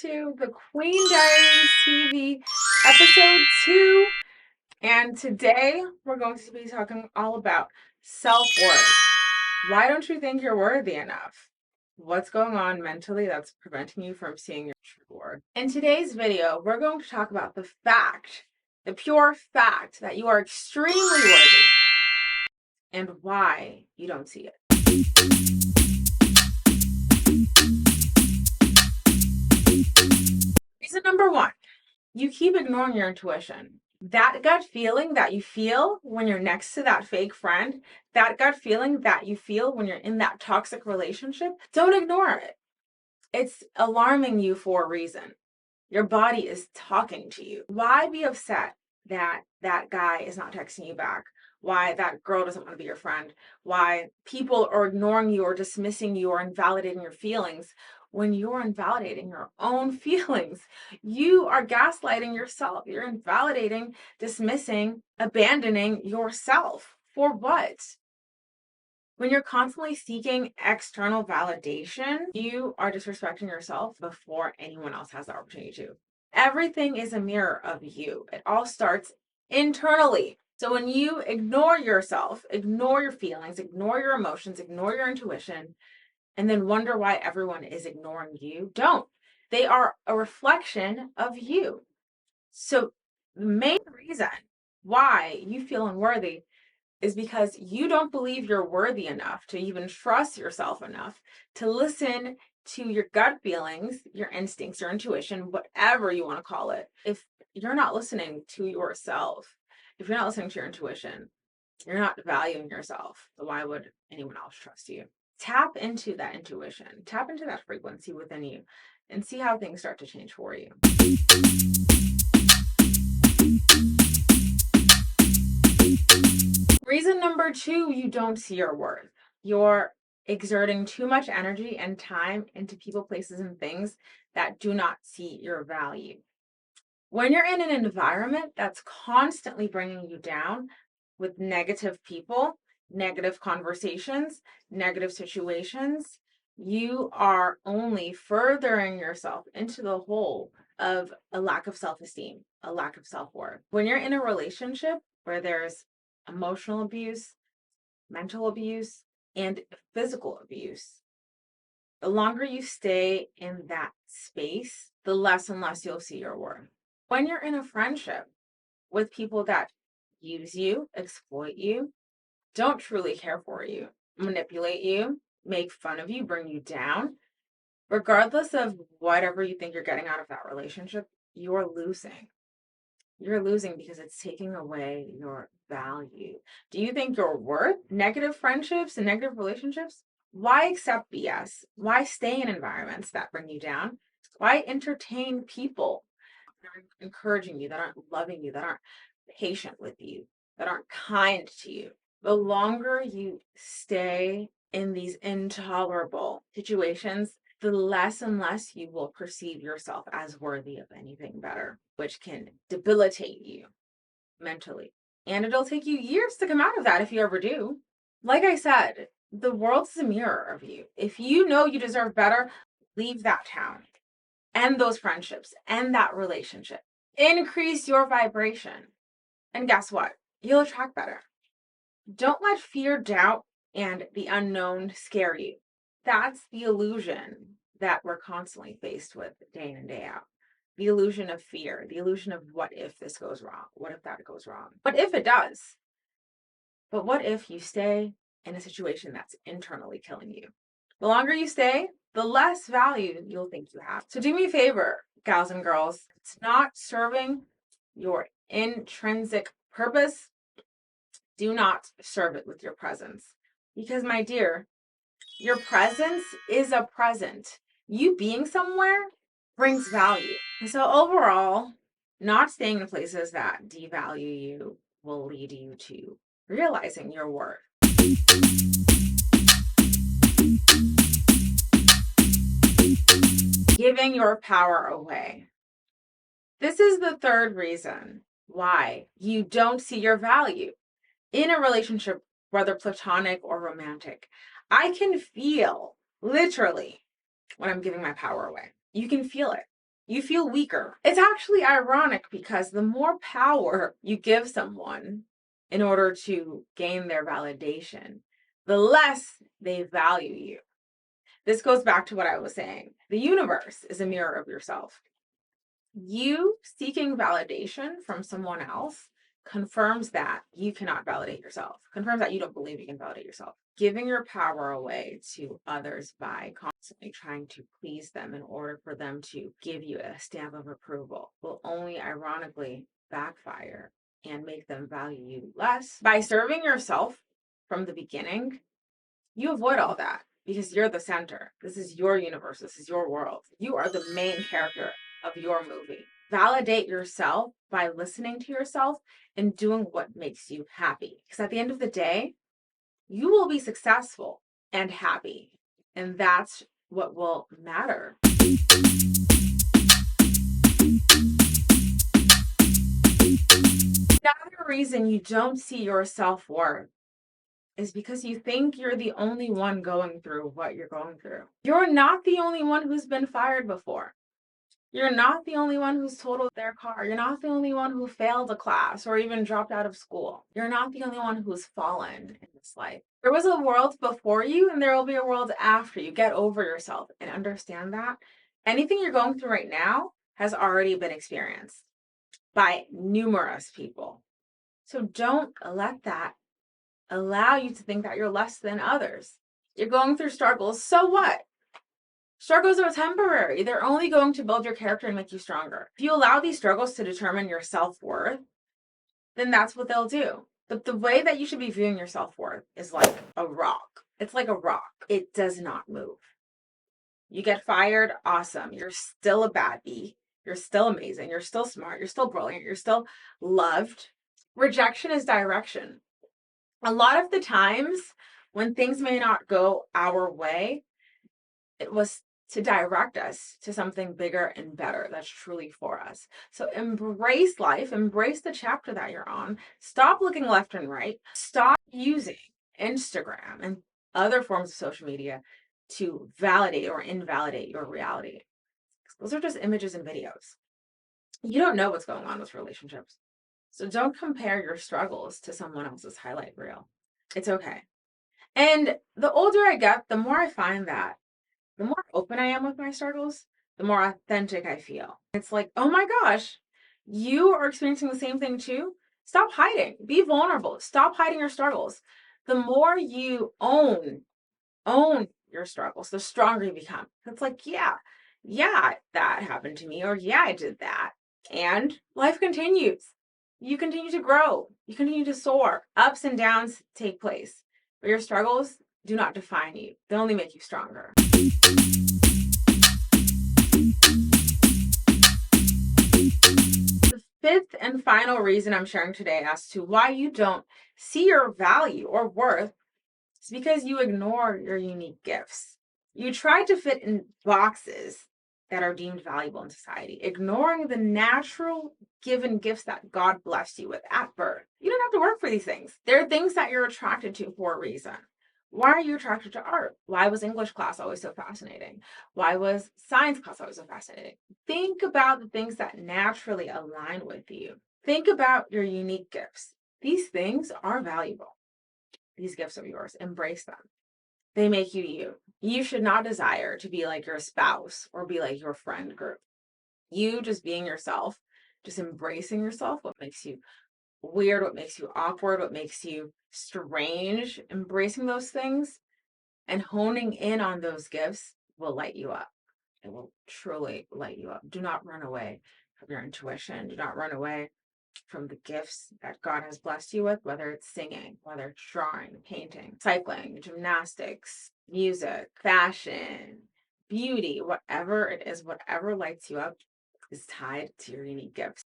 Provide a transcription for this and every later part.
to the Queen Diaries TV episode 2. And today we're going to be talking all about self-worth. Why don't you think you're worthy enough? What's going on mentally that's preventing you from seeing your true worth? In today's video, we're going to talk about the pure fact that you are extremely worthy and why you don't see it. Reason number 1, you keep ignoring your intuition. That gut feeling that you feel when you're next to that fake friend, that gut feeling that you feel when you're in that toxic relationship, don't ignore it. It's alarming you for a reason. Your body is talking to you. Why be upset that that guy is not texting you back? Why that girl doesn't want to be your friend? Why people are ignoring you or dismissing you or invalidating your feelings when you're invalidating your own feelings? You are gaslighting yourself. You're invalidating, dismissing, abandoning yourself. For what? When you're constantly seeking external validation, you are disrespecting yourself before anyone else has the opportunity to. Everything is a mirror of you. It all starts internally. So when you ignore yourself, ignore your feelings, ignore your emotions, ignore your intuition, and then wonder why everyone is ignoring you, don't. They are a reflection of you. So the main reason why you feel unworthy is because you don't believe you're worthy enough to even trust yourself enough to listen to your gut feelings, your instincts, your intuition, whatever you want to call it. If you're not listening to yourself, if you're not listening to your intuition, you're not valuing yourself. So why would anyone else trust you? Tap into that intuition, tap into that frequency within you, and see how things start to change for you. Reason number 2, you don't see your worth. You're exerting too much energy and time into people, places, and things that do not see your value. When you're in an environment that's constantly bringing you down with negative people, negative conversations, negative situations, you are only furthering yourself into the hole of a lack of self-esteem, a lack of self-worth. When you're in a relationship where there's emotional abuse, mental abuse, and physical abuse, the longer you stay in that space, the less and less you'll see your worth. When you're in a friendship with people that use you, exploit you, don't truly care for you, manipulate you, make fun of you, bring you down, regardless of whatever you think you're getting out of that relationship, you're losing. You're losing because it's taking away your value. Do you think you're worth negative friendships and negative relationships? Why accept BS? Why stay in environments that bring you down? Why entertain people that aren't encouraging you, that aren't loving you, that aren't patient with you, that aren't kind to you? The longer you stay in these intolerable situations, the less and less you will perceive yourself as worthy of anything better, which can debilitate you mentally. And it'll take you years to come out of that if you ever do. Like I said, the world's a mirror of you. If you know you deserve better, leave that town, end those friendships, end that relationship, increase your vibration. And guess what? You'll attract better. Don't let fear, doubt, and the unknown scare you. That's the illusion that we're constantly faced with day in and day out. The illusion of fear, the illusion of what if this goes wrong? What if that goes wrong? What if it does? But what if you stay in a situation that's internally killing you? The longer you stay, the less value you'll think you have. So do me a favor, gals and girls. It's not serving your intrinsic purpose. Do not serve it with your presence. Because, my dear, your presence is a present. You being somewhere brings value. So overall, not staying in places that devalue you will lead you to realizing your worth. Giving your power away. This is the third reason why you don't see your value in a relationship, whether platonic or romantic. I can feel literally when I'm giving my power away. You can feel it. you feel weaker. It's actually ironic because the more power you give someone in order to gain their validation, the less they value you. This goes back to what I was saying. The universe is a mirror of yourself. You seeking validation from someone else confirms that you cannot validate yourself, confirms that you don't believe you can validate yourself. Giving your power away to others by constantly trying to please them in order for them to give you a stamp of approval will only ironically backfire and make them value you less. By serving yourself from the beginning, you avoid all that because you're the center. This is your universe. This is your world. You are the main character of your movie. Validate yourself by listening to yourself and doing what makes you happy. Because at the end of the day, you will be successful and happy. And that's what will matter. Another reason you don't see your self-worth is because you think you're the only one going through what you're going through. You're not the only one who's been fired before. You're not the only one who's totaled their car. You're not the only one who failed a class or even dropped out of school. You're not the only one who's fallen in this life. There was a world before you and there will be a world after you. Get over yourself and understand that anything you're going through right now has already been experienced by numerous people. So don't let that allow you to think that you're less than others. You're going through struggles. So what? Struggles are temporary. They're only going to build your character and make you stronger. If you allow these struggles to determine your self-worth, then that's what they'll do. But the way that you should be viewing your self-worth is like a rock. It's like a rock. It does not move. You get fired, awesome. You're still a bad bee. You're still amazing. You're still smart. You're still brilliant. You're still loved. Rejection is direction. A lot of the times when things may not go our way, it was to direct us to something bigger and better that's truly for us. So embrace life, embrace the chapter that you're on. Stop looking left and right. Stop using Instagram and other forms of social media to validate or invalidate your reality. Those are just images and videos. You don't know what's going on with relationships. So don't compare your struggles to someone else's highlight reel. It's okay. And the older I get, the more I find that the more open I am with my struggles, the more authentic I feel. It's like, oh my gosh, you are experiencing the same thing too? Stop hiding. Be vulnerable. Stop hiding your struggles. The more you own your struggles, the stronger you become. It's like, yeah, that happened to me, or yeah, I did that. And life continues. You continue to grow. You continue to soar. Ups and downs take place. But your struggles do not define you. They only make you stronger. The fifth and final reason I'm sharing today as to why you don't see your value or worth is because you ignore your unique gifts. You try to fit in boxes that are deemed valuable in society, ignoring the natural given gifts that God blessed you with at birth. You don't have to work for these things. They're things that you're attracted to for a reason. Why are you attracted to art? Why was English class always so fascinating? Why was science class always so fascinating? Think about the things that naturally align with you. Think about your unique gifts. These things are valuable. These gifts are yours. Embrace them. They make you you. You should not desire to be like your spouse or be like your friend group. You just being yourself, just embracing yourself, what makes you weird, what makes you awkward, what makes you strange, embracing those things and honing in on those gifts will light you up. It will truly light you up. Do not run away from your intuition. Do not run away from the gifts that God has blessed you with, whether it's singing, whether it's drawing, painting, cycling, gymnastics, music, fashion, beauty, whatever it is, whatever lights you up is tied to your unique gifts.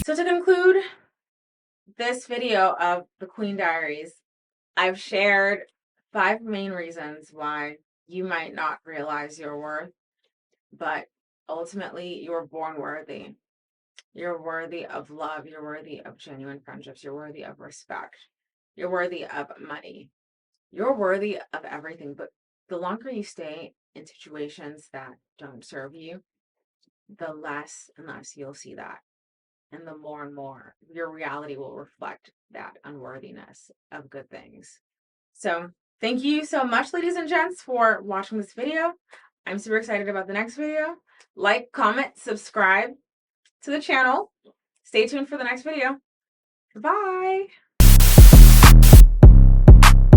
So to conclude this video of the Queen Diaries, I've shared 5 main reasons why you might not realize your worth, but ultimately you were born worthy. You're worthy of love. You're worthy of genuine friendships. You're worthy of respect. You're worthy of money. You're worthy of everything. But the longer you stay in situations that don't serve you, the less and less you'll see that. And the more and more your reality will reflect that unworthiness of good things. So thank you so much, ladies and gents, for watching this video. I'm super excited about the next video. Like, comment, subscribe to the channel. Stay tuned for the next video. Bye.